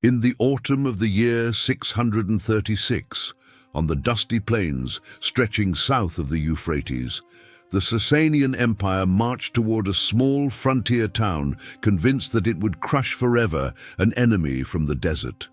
In the autumn of the year 636, on the dusty plains stretching south of the Euphrates, the Sasanian Empire marched toward a small frontier town, convinced that it would crush forever an enemy from the desert.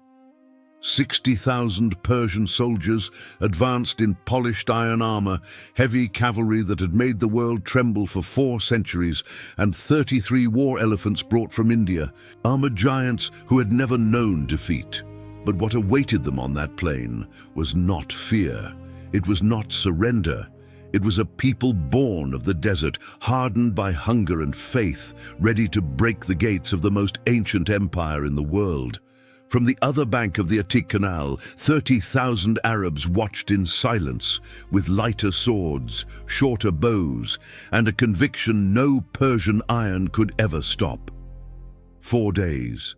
60,000 Persian soldiers advanced in polished iron armor, heavy cavalry that had made the world tremble for 4 centuries, and 33 war elephants brought from India, armored giants who had never known defeat. But what awaited them on that plain was not fear. It was not surrender. It was a people born of the desert, hardened by hunger and faith, ready to break the gates of the most ancient empire in the world. From the other bank of the Attic Canal, 30,000 Arabs watched in silence, with lighter swords, shorter bows, and a conviction no Persian iron could ever stop. 4 days,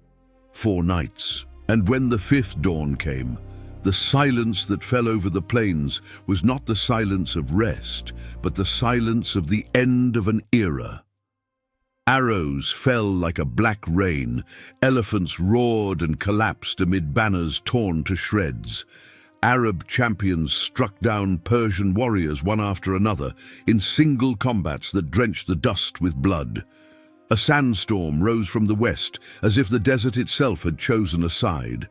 4 nights, and when the 5th dawn came, the silence that fell over the plains was not the silence of rest, but the silence of the end of an era. Arrows fell like a black rain, elephants roared and collapsed amid banners torn to shreds. Arab champions struck down Persian warriors one after another in single combats that drenched the dust with blood. A sandstorm rose from the west, as if the desert itself had chosen a side.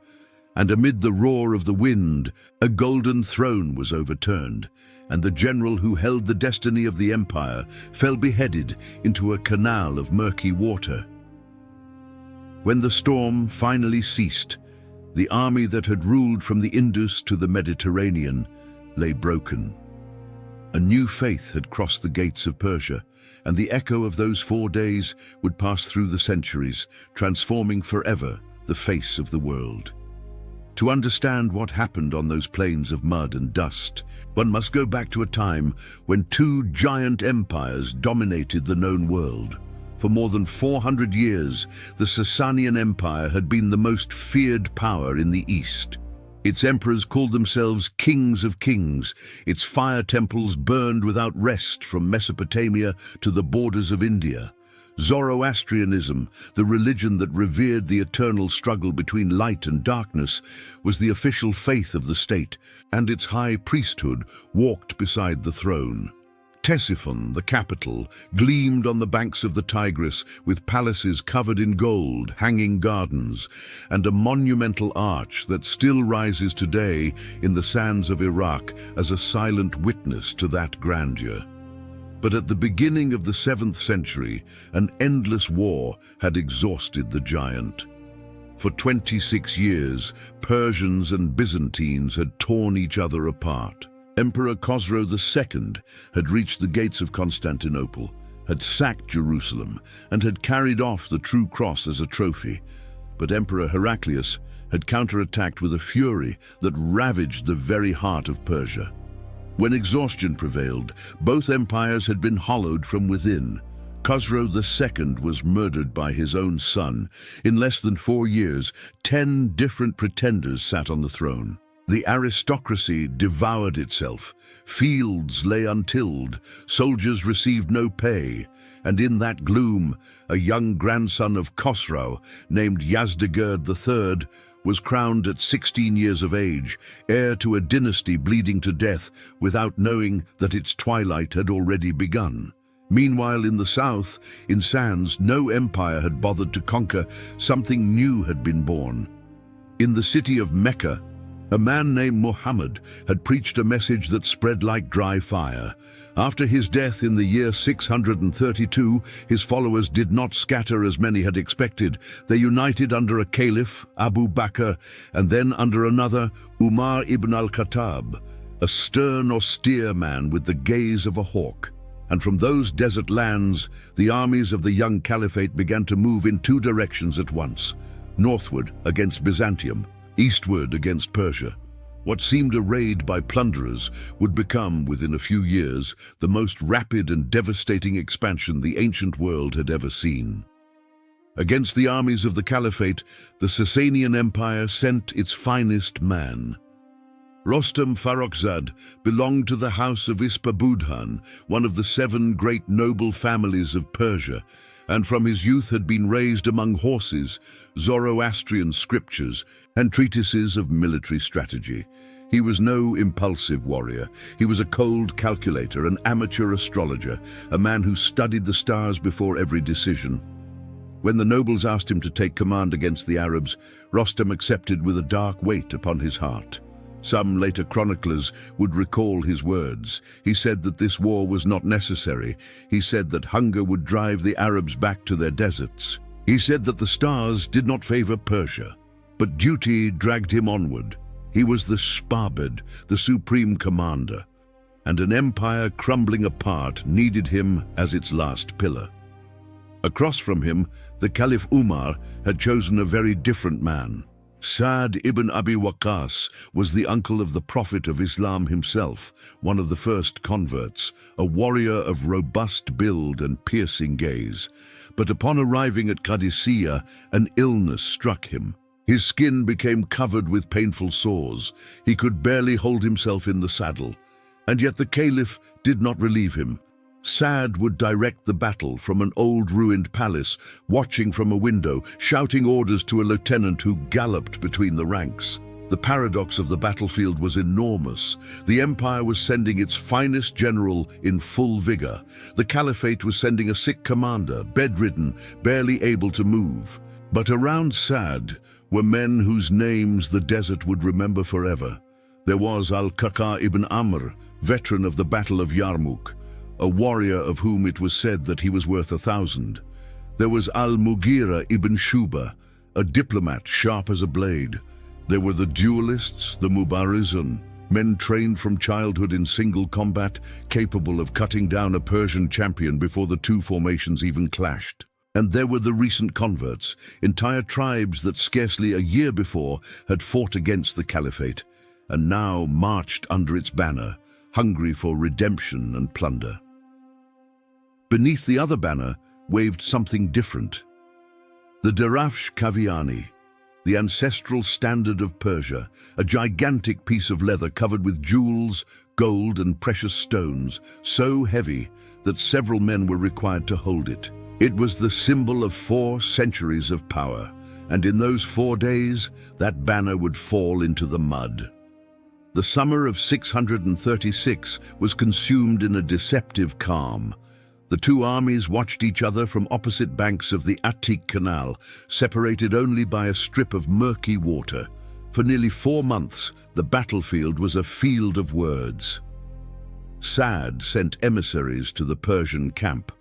And amid the roar of the wind, a golden throne was overturned, and the general who held the destiny of the empire fell beheaded into a canal of murky water. When the storm finally ceased, the army that had ruled from the Indus to the Mediterranean lay broken. A new faith had crossed the gates of Persia, and the echo of those 4 days would pass through the centuries, transforming forever the face of the world. To understand what happened on those plains of mud and dust, one must go back to a time when 2 giant empires dominated the known world. For more than 400 years, the Sasanian Empire had been the most feared power in the East. Its emperors called themselves kings of kings. Its fire temples burned without rest from Mesopotamia to the borders of India. Zoroastrianism, the religion that revered the eternal struggle between light and darkness, was the official faith of the state, and its high priesthood walked beside the throne. Ctesiphon, the capital, gleamed on the banks of the Tigris with palaces covered in gold, hanging gardens, and a monumental arch that still rises today in the sands of Iraq as a silent witness to that grandeur. But at the beginning of the 7th century, an endless war had exhausted the giant. For 26 years, Persians and Byzantines had torn each other apart. Emperor Khosrow II had reached the gates of Constantinople, had sacked Jerusalem, and had carried off the true cross as a trophy. But Emperor Heraclius had counterattacked with a fury that ravaged the very heart of Persia. When exhaustion prevailed, both empires had been hollowed from within. Khosrow II was murdered by his own son. In less than 4 years, 10 different pretenders sat on the throne. The aristocracy devoured itself. Fields lay untilled, soldiers received no pay, and in that gloom, a young grandson of Khosrow, named Yazdegerd III, was crowned at 16 years of age, heir to a dynasty bleeding to death without knowing that its twilight had already begun. Meanwhile, in the south, in sands no empire had bothered to conquer, something new had been born. In the city of Mecca, a man named Muhammad had preached a message that spread like dry fire. After his death in the year 632, his followers did not scatter as many had expected. They united under a caliph, Abu Bakr, and then under another, Umar ibn al-Khattab, a stern, austere man with the gaze of a hawk. And from those desert lands, the armies of the young caliphate began to move in 2 directions at once: northward against Byzantium, eastward against Persia. What seemed a raid by plunderers would become, within a few years, the most rapid and devastating expansion the ancient world had ever seen. Against the armies of the caliphate, the Sasanian Empire sent its finest man. Rostam Farrokhzad belonged to the house of Ispah-Budhan, one of the 7 great noble families of Persia, and from his youth had been raised among horses, Zoroastrian scriptures, and treatises of military strategy. He was no impulsive warrior. He was a cold calculator, an amateur astrologer, a man who studied the stars before every decision. When the nobles asked him to take command against the Arabs, Rostam accepted with a dark weight upon his heart. Some later chroniclers would recall his words. He said that this war was not necessary. He said that hunger would drive the Arabs back to their deserts. He said that the stars did not favor Persia, but duty dragged him onward. He was the Sparbed, the supreme commander, and an empire crumbling apart needed him as its last pillar. Across from him, the Caliph Umar had chosen a very different man. Sa'd ibn Abi Waqqas was the uncle of the Prophet of Islam himself, one of the first converts, a warrior of robust build and piercing gaze. But upon arriving at Qadisiyyah, an illness struck him. His skin became covered with painful sores. He could barely hold himself in the saddle. And yet the Caliph did not relieve him. Sa'd would direct the battle from an old ruined palace, watching from a window, shouting orders to a lieutenant who galloped between the ranks. The paradox of the battlefield was enormous. The empire was sending its finest general in full vigor. The caliphate was sending a sick commander, bedridden, barely able to move. But around Sa'd were men whose names the desert would remember forever. There was Al-Qadisiyyah ibn Amr, veteran of the Battle of Yarmouk, a warrior of whom it was said that he was worth 1,000. There was Al-Mughira ibn Shuba, a diplomat sharp as a blade. There were the duelists, the Mubarizun, men trained from childhood in single combat, capable of cutting down a Persian champion before the two formations even clashed. And there were the recent converts, entire tribes that scarcely a year before had fought against the caliphate, and now marched under its banner, hungry for redemption and plunder. Beneath the other banner waved something different. The Derafsh Kaviani, the ancestral standard of Persia, a gigantic piece of leather covered with jewels, gold, and precious stones, so heavy that several men were required to hold it. It was the symbol of 4 centuries of power, and in those 4 days, that banner would fall into the mud. The summer of 636 was consumed in a deceptive calm. The two armies watched each other from opposite banks of the Attic Canal, separated only by a strip of murky water. For nearly 4 months, the battlefield was a field of words. Sa'd sent emissaries to the Persian camp.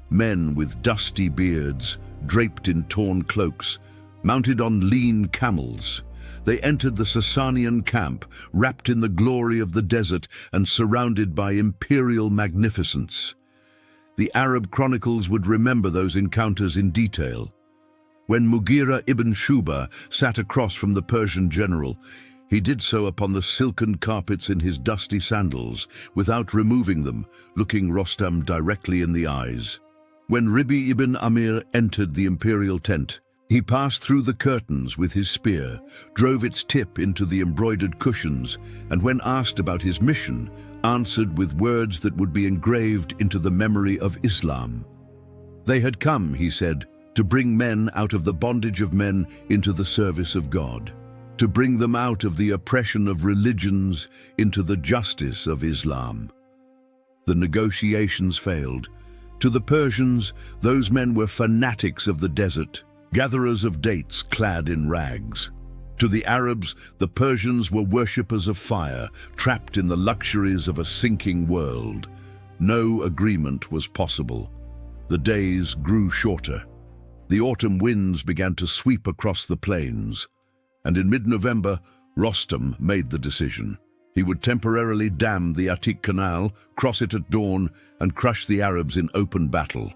Men with dusty beards, draped in torn cloaks, mounted on lean camels. They entered the Sasanian camp, wrapped in the glory of the desert and surrounded by imperial magnificence. The Arab chronicles would remember those encounters in detail. When Mughira ibn Shuba sat across from the Persian general, he did so upon the silken carpets in his dusty sandals, without removing them, looking Rostam directly in the eyes. When Ribi ibn Amir entered the imperial tent, he passed through the curtains with his spear, drove its tip into the embroidered cushions, and when asked about his mission, answered with words that would be engraved into the memory of Islam. They had come, he said, to bring men out of the bondage of men into the service of God, to bring them out of the oppression of religions into the justice of Islam. The negotiations failed. To the Persians, those men were fanatics of the desert, gatherers of dates clad in rags. To the Arabs, the Persians were worshippers of fire, trapped in the luxuries of a sinking world. No agreement was possible. The days grew shorter. The autumn winds began to sweep across the plains, and in mid-November, Rostam made the decision. He would temporarily dam the Attic Canal, cross it at dawn, and crush the Arabs in open battle.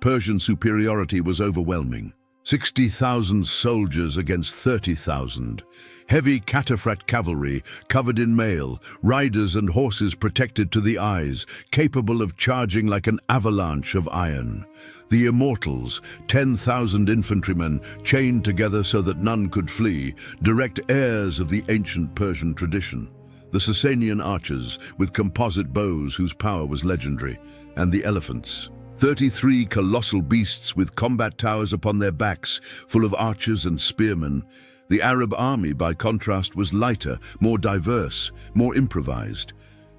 Persian superiority was overwhelming. 60,000 soldiers against 30,000. Heavy cataphract cavalry, covered in mail, riders and horses protected to the eyes, capable of charging like an avalanche of iron. The immortals, 10,000 infantrymen, chained together so that none could flee, direct heirs of the ancient Persian tradition. The Sasanian archers, with composite bows whose power was legendary, and the elephants. 33 colossal beasts with combat towers upon their backs, full of archers and spearmen. The Arab army, by contrast, was lighter, more diverse, more improvised.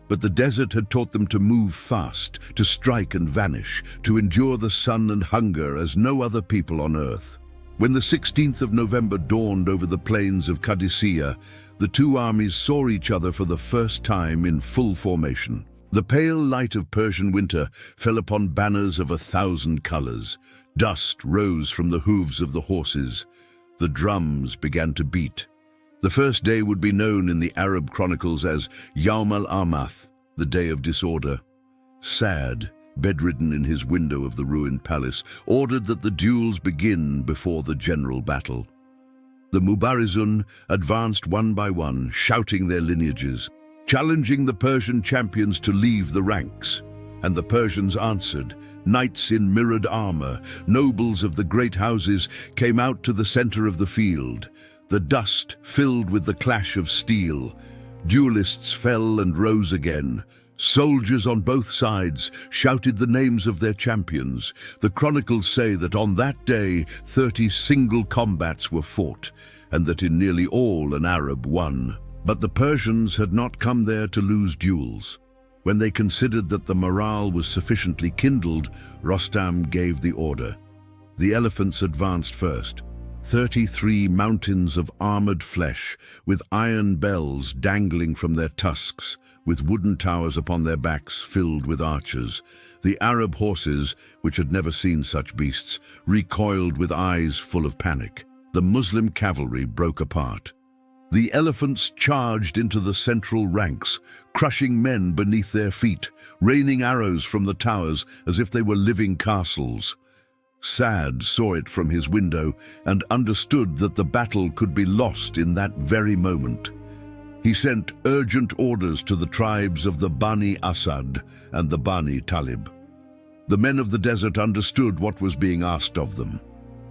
But the desert had taught them to move fast, to strike and vanish, to endure the sun and hunger as no other people on earth. When the 16th of November dawned over the plains of Qadisiyyah, the two armies saw each other for the first time in full formation. The pale light of Persian winter fell upon banners of 1,000 colors. Dust rose from the hooves of the horses. The drums began to beat. The first day would be known in the Arab chronicles as Yawm al-Amath, the day of disorder. Sad, bedridden in his window of the ruined palace, ordered that the duels begin before the general battle. The Mubarizun advanced one by one, shouting their lineages, challenging the Persian champions to leave the ranks. And the Persians answered. Knights in mirrored armor, nobles of the great houses, came out to the center of the field. The dust filled with the clash of steel. Duelists fell and rose again. Soldiers on both sides shouted the names of their champions. The chronicles say that on that day 30 single combats were fought, and that in nearly all an Arab won. But the Persians had not come there to lose duels. When they considered that the morale was sufficiently kindled, Rostam gave the order. The elephants advanced first. 33 mountains of armored flesh, with iron bells dangling from their tusks, with wooden towers upon their backs filled with archers. The Arab horses, which had never seen such beasts, recoiled with eyes full of panic. The Muslim cavalry broke apart. The elephants charged into the central ranks, crushing men beneath their feet, raining arrows from the towers as if they were living castles. Saad saw it from his window and understood that the battle could be lost in that very moment. He sent urgent orders to the tribes of the Bani Asad and the Bani Talib. The men of the desert understood what was being asked of them.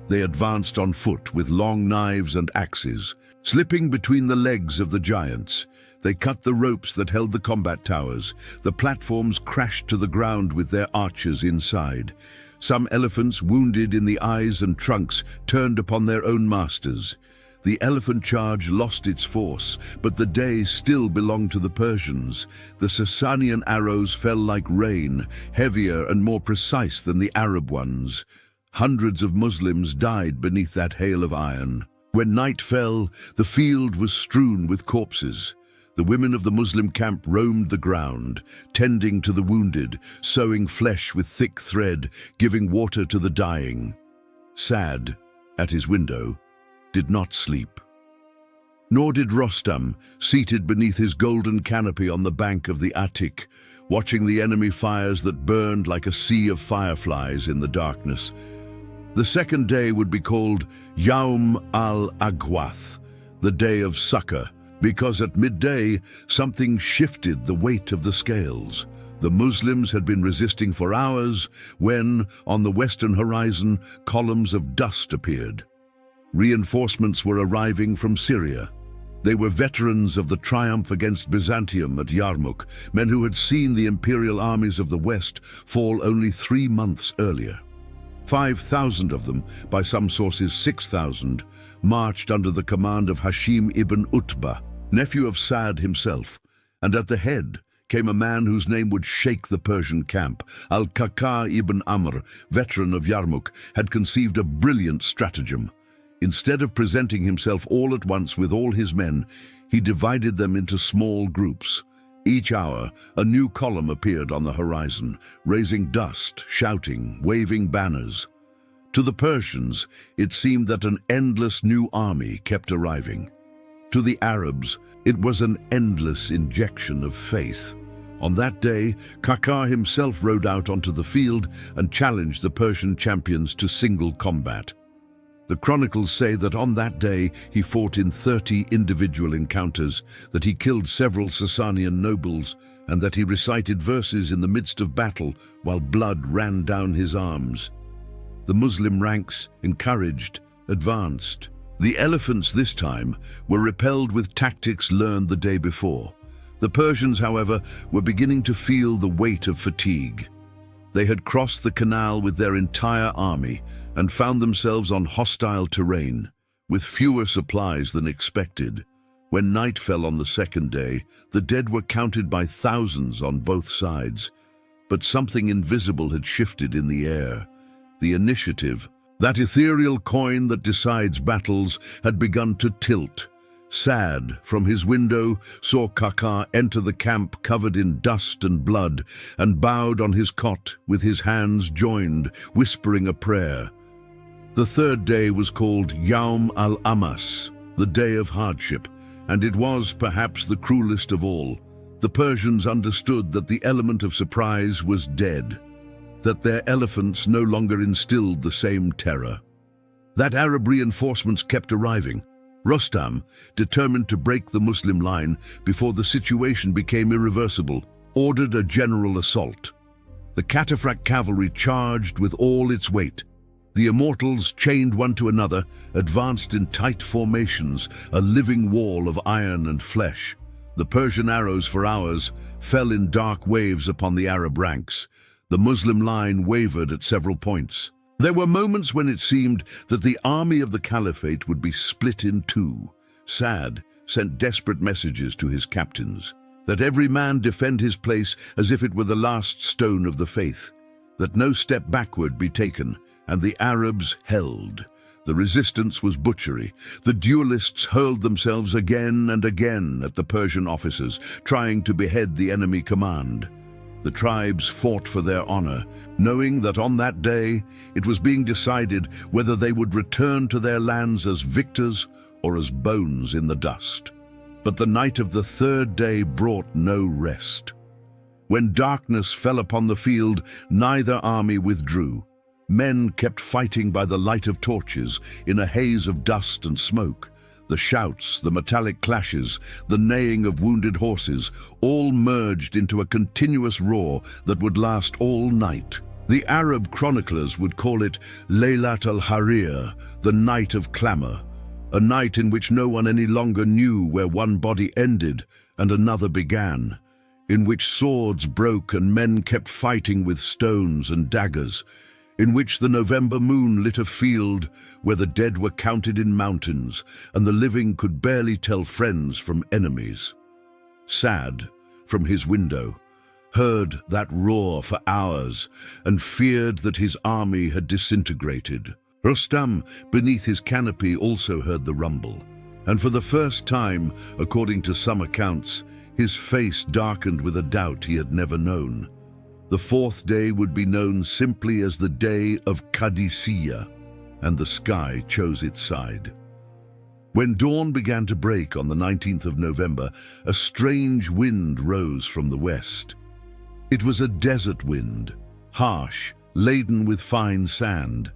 They advanced on foot with long knives and axes. Slipping between the legs of the giants, they cut the ropes that held the combat towers. The platforms crashed to the ground with their archers inside. Some elephants, wounded in the eyes and trunks, turned upon their own masters. The elephant charge lost its force, but the day still belonged to the Persians. The Sassanian arrows fell like rain, heavier and more precise than the Arab ones. Hundreds of Muslims died beneath that hail of iron. When night fell, the field was strewn with corpses. The women of the Muslim camp roamed the ground, tending to the wounded, sewing flesh with thick thread, giving water to the dying. Saad, at his window, did not sleep. Nor did Rostam, seated beneath his golden canopy on the bank of the Atik, watching the enemy fires that burned like a sea of fireflies in the darkness. The second day would be called Yawm al-Agwath, the day of succor, because at midday something shifted the weight of the scales. The Muslims had been resisting for hours when, on the western horizon, columns of dust appeared. Reinforcements were arriving from Syria. They were veterans of the triumph against Byzantium at Yarmouk, men who had seen the imperial armies of the West fall only 3 months earlier. 5,000 of them, by some sources 6,000, marched under the command of Hashim ibn Utbah, nephew of Saad himself, and at the head came a man whose name would shake the Persian camp. Al-Qadisiyyah ibn Amr, veteran of Yarmouk, had conceived a brilliant stratagem. Instead of presenting himself all at once with all his men, he divided them into small groups. Each hour, a new column appeared on the horizon, raising dust, shouting, waving banners. To the Persians, it seemed that an endless new army kept arriving. To the Arabs, it was an endless injection of faith. On that day, Qaqqar himself rode out onto the field and challenged the Persian champions to single combat. The chronicles say that on that day he fought in 30 individual encounters, that he killed several Sassanian nobles, and that he recited verses in the midst of battle while blood ran down his arms. The Muslim ranks, encouraged, advanced. The elephants this time were repelled with tactics learned the day before. The Persians, however, were beginning to feel the weight of fatigue. They had crossed the canal with their entire army and found themselves on hostile terrain, with fewer supplies than expected. When night fell on the second day, the dead were counted by thousands on both sides. But something invisible had shifted in the air. The initiative, that ethereal coin that decides battles, had begun to tilt. Sad, from his window, saw Kaka enter the camp covered in dust and blood, and bowed on his cot with his hands joined, whispering a prayer. The third day was called Yawm al-Amas, the day of hardship, and it was perhaps the cruelest of all. The Persians understood that the element of surprise was dead, that their elephants no longer instilled the same terror. That Arab reinforcements kept arriving. Rostam, determined to break the Muslim line before the situation became irreversible, ordered a general assault. The cataphract cavalry charged with all its weight. The immortals, chained one to another, advanced in tight formations, a living wall of iron and flesh. The Persian arrows for hours fell in dark waves upon the Arab ranks. The Muslim line wavered at several points. There were moments when it seemed that the army of the caliphate would be split in two. Saad sent desperate messages to his captains, that every man defend his place as if it were the last stone of the faith, that no step backward be taken, and the Arabs held. The resistance was butchery. The duelists hurled themselves again and again at the Persian officers, trying to behead the enemy command. The tribes fought for their honor, knowing that on that day it was being decided whether they would return to their lands as victors or as bones in the dust. But the night of the third day brought no rest. When darkness fell upon the field, neither army withdrew. Men kept fighting by the light of torches in a haze of dust and smoke. The shouts, the metallic clashes, the neighing of wounded horses, all merged into a continuous roar that would last all night. The Arab chroniclers would call it Laylat al-Harir, the night of clamor, a night in which no one any longer knew where one body ended and another began, in which swords broke and men kept fighting with stones and daggers, in which the November moon lit a field where the dead were counted in mountains and the living could barely tell friends from enemies. Saad, from his window, heard that roar for hours and feared that his army had disintegrated. Rostam, beneath his canopy, also heard the rumble, and for the first time, according to some accounts, his face darkened with a doubt he had never known. The fourth day would be known simply as the day of Al-Qadisiyyah, and the sky chose its side. When dawn began to break on the 19th of November, a strange wind rose from the west. It was a desert wind, harsh, laden with fine sand.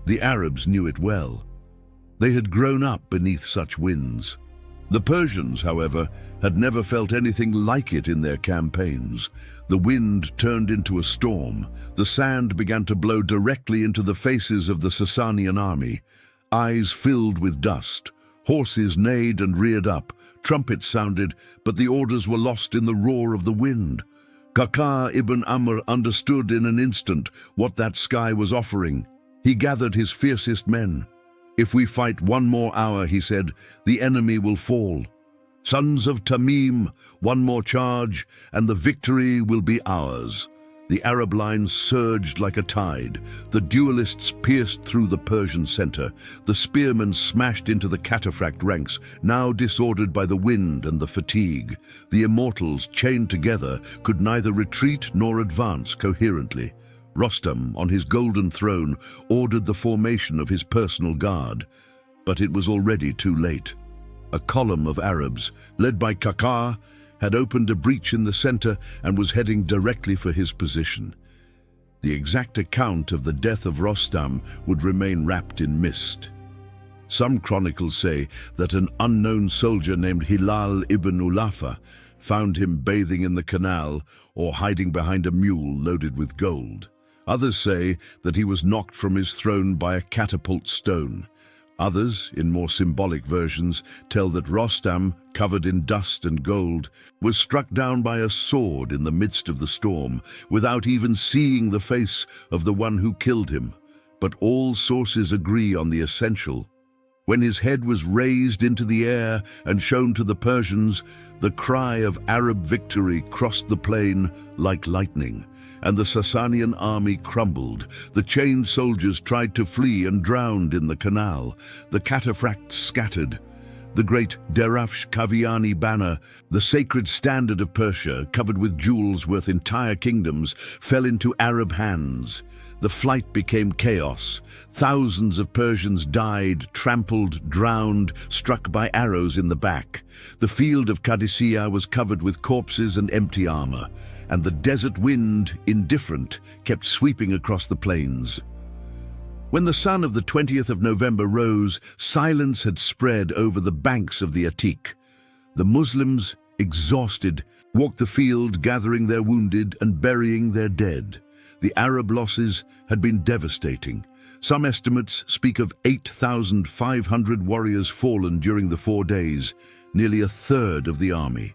The Arabs knew it well. They had grown up beneath such winds. The Persians, however, had never felt anything like it in their campaigns. The wind turned into a storm. The sand began to blow directly into the faces of the Sasanian army. Eyes filled with dust. Horses neighed and reared up. Trumpets sounded, but the orders were lost in the roar of the wind. Kaka ibn Amr understood in an instant what that sky was offering. He gathered his fiercest men. "If we fight one more hour," he said, "the enemy will fall. Sons of Tamim, one more charge, and the victory will be ours." The Arab line surged like a tide. The duelists pierced through the Persian center. The spearmen smashed into the cataphract ranks, now disordered by the wind and the fatigue. The immortals, chained together, could neither retreat nor advance coherently. Rostam, on his golden throne, ordered the formation of his personal guard. But it was already too late. A column of Arabs, led by Kaka, had opened a breach in the center and was heading directly for his position. The exact account of the death of Rostam would remain wrapped in mist. Some chronicles say that an unknown soldier named Hilal ibn Ulafa found him bathing in the canal or hiding behind a mule loaded with gold. Others say that he was knocked from his throne by a catapult stone. Others, in more symbolic versions, tell that Rostam, covered in dust and gold, was struck down by a sword in the midst of the storm, without even seeing the face of the one who killed him. But all sources agree on the essential. When his head was raised into the air and shown to the Persians, the cry of Arab victory crossed the plain like lightning, and the Sasanian army crumbled. The chained soldiers tried to flee and drowned in the canal. The cataphracts scattered. The great Derafsh Kaviani banner, the sacred standard of Persia, covered with jewels worth entire kingdoms, fell into Arab hands. The flight became chaos. Thousands of Persians died, trampled, drowned, struck by arrows in the back. The field of Al-Qadisiyyah was covered with corpses and empty armor, and the desert wind, indifferent, kept sweeping across the plains. When the sun of the 20th of November rose, silence had spread over the banks of the Atik. The Muslims, exhausted, walked the field, gathering their wounded and burying their dead. The Arab losses had been devastating. Some estimates speak of 8,500 warriors fallen during the 4 days, nearly a third of the army.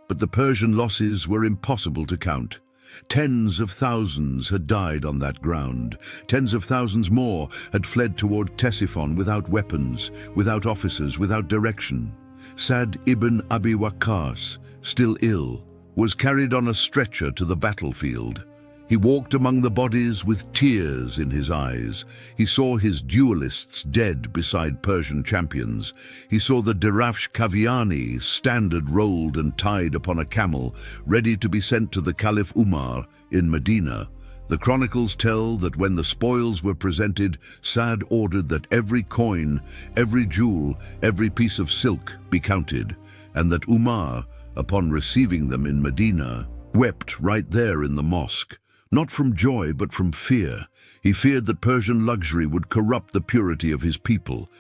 But the Persian losses were impossible to count. Tens of thousands had died on that ground. Tens of thousands more had fled toward Ctesiphon without weapons, without officers, without direction. Sa'd ibn Abi Waqqas, still ill, was carried on a stretcher to the battlefield. He walked among the bodies with tears in his eyes. He saw his duelists dead beside Persian champions. He saw the Derafsh Kaviani standard rolled and tied upon a camel, ready to be sent to the Caliph Umar in Medina. The chronicles tell that when the spoils were presented, Sa'd ordered that every coin, every jewel, every piece of silk be counted, and that Umar, upon receiving them in Medina, wept right there in the mosque. Not from joy, but from fear. He feared that Persian luxury would corrupt the purity of his people.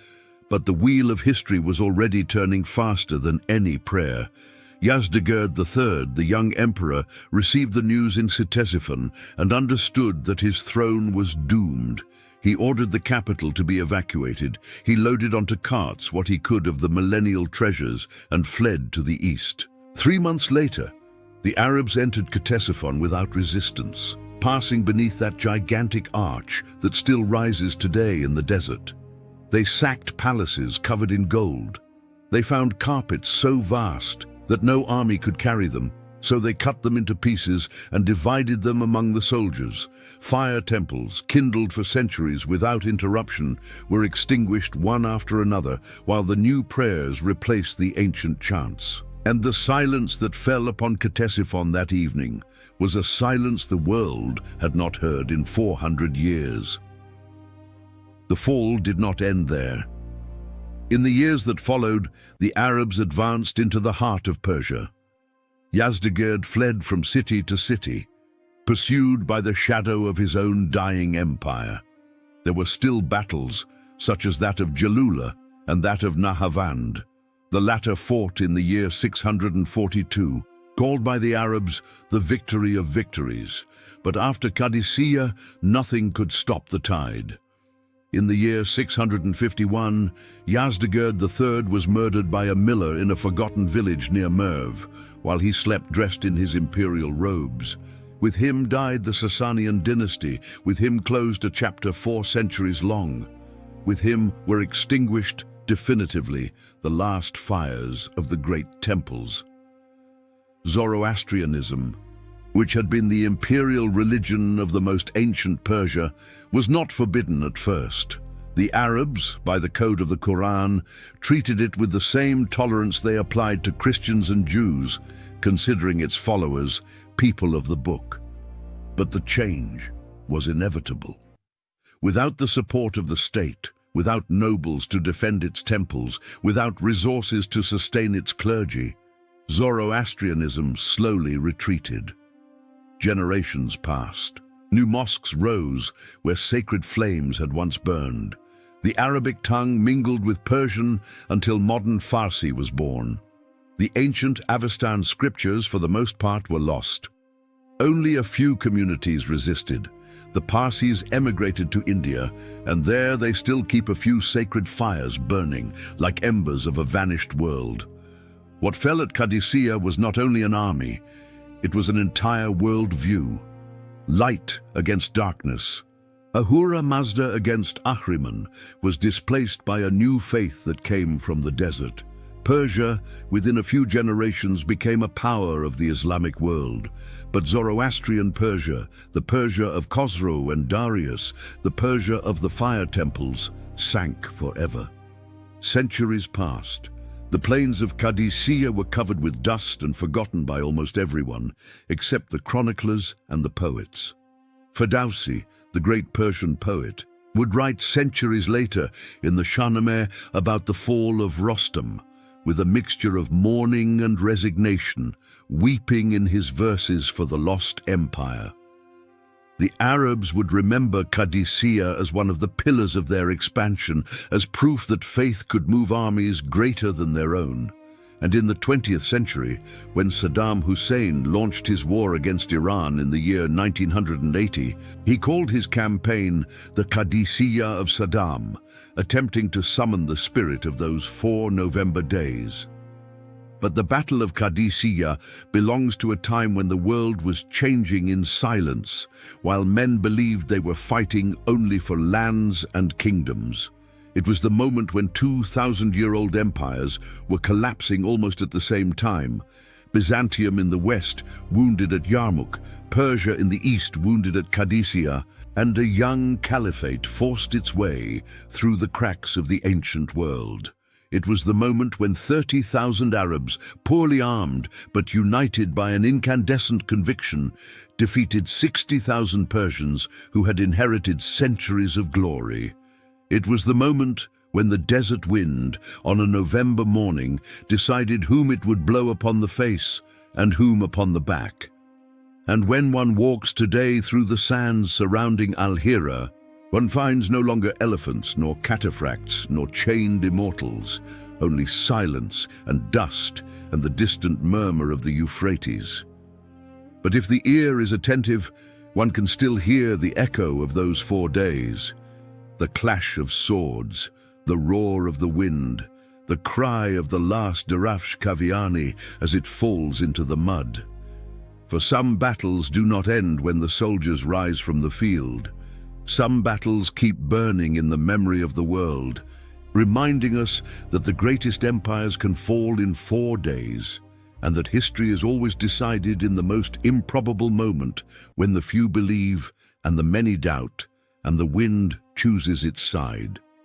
But the wheel of history was already turning faster than any prayer. Yazdegerd III, the young emperor, received the news in Ctesiphon and understood that his throne was doomed. He ordered the capital to be evacuated. He loaded onto carts what he could of the millennial treasures and fled to the east. 3 months later, the Arabs entered Ctesiphon without resistance, passing beneath that gigantic arch that still rises today in the desert. They sacked palaces covered in gold. They found carpets so vast that no army could carry them, so they cut them into pieces and divided them among the soldiers. Fire temples, kindled for centuries without interruption, were extinguished one after another, while the new prayers replaced the ancient chants. And the silence that fell upon Ctesiphon that evening was a silence the world had not heard in 400 years. The fall did not end there. In the years that followed, the Arabs advanced into the heart of Persia. Yazdegerd fled from city to city, pursued by the shadow of his own dying empire. There were still battles, such as that of Jalula and that of Nahavand. The latter fought in the year 642, called by the Arabs the victory of victories. But after Qadisiyyah, nothing could stop the tide. In the year 651, Yazdegerd III was murdered by a miller in a forgotten village near Merv, while he slept dressed in his imperial robes. With him died the Sasanian dynasty. With him closed a chapter 4 centuries long. With him were extinguished definitively the last fires of the great temples. Zoroastrianism, which had been the imperial religion of the most ancient Persia, was not forbidden at first. The Arabs, by the code of the Quran, treated it with the same tolerance they applied to Christians and Jews, considering its followers people of the book. But the change was inevitable. Without the support of the state, without nobles to defend its temples, without resources to sustain its clergy, Zoroastrianism slowly retreated. Generations passed. New mosques rose where sacred flames had once burned. The Arabic tongue mingled with Persian until modern Farsi was born. The ancient Avestan scriptures, for the most part, were lost. Only a few communities resisted, the Parsis emigrated to India, and there they still keep a few sacred fires burning, like embers of a vanished world. What fell at Qadisiyyah was not only an army, it was an entire world view. Light against darkness. Ahura Mazda against Ahriman was displaced by a new faith that came from the desert. Persia, within a few generations, became a power of the Islamic world. But Zoroastrian Persia, the Persia of Khosrow and Darius, the Persia of the fire temples, sank forever. Centuries passed. The plains of Qadisiyyah were covered with dust and forgotten by almost everyone, except the chroniclers and the poets. Ferdowsi, the great Persian poet, would write centuries later in the Shahnameh about the fall of Rostam, with a mixture of mourning and resignation, weeping in his verses for the lost empire. The Arabs would remember Qadisiyyah as one of the pillars of their expansion, as proof that faith could move armies greater than their own. And in the 20th century, when Saddam Hussein launched his war against Iran in the year 1980, he called his campaign the Qadisiyyah of Saddam, attempting to summon the spirit of those 4 November days. But the Battle of Qadisiyyah belongs to a time when the world was changing in silence, while men believed they were fighting only for lands and kingdoms. It was the moment when 2,000-year-old empires were collapsing almost at the same time. Byzantium in the west, wounded at Yarmouk, Persia in the east, wounded at Qadisiyyah, and a young caliphate forced its way through the cracks of the ancient world. It was the moment when 30,000 Arabs, poorly armed but united by an incandescent conviction, defeated 60,000 Persians who had inherited centuries of glory. It was the moment when the desert wind, on a November morning, decided whom it would blow upon the face and whom upon the back. And when one walks today through the sands surrounding Al-Hira, one finds no longer elephants, nor cataphracts, nor chained immortals, only silence and dust and the distant murmur of the Euphrates. But if the ear is attentive, one can still hear the echo of those 4 days. The clash of swords, the roar of the wind, the cry of the last Darafsh Kaviani as it falls into the mud. For some battles do not end when the soldiers rise from the field. Some battles keep burning in the memory of the world, reminding us that the greatest empires can fall in 4 days, and that history is always decided in the most improbable moment, when the few believe and the many doubt, and the wind chooses its side.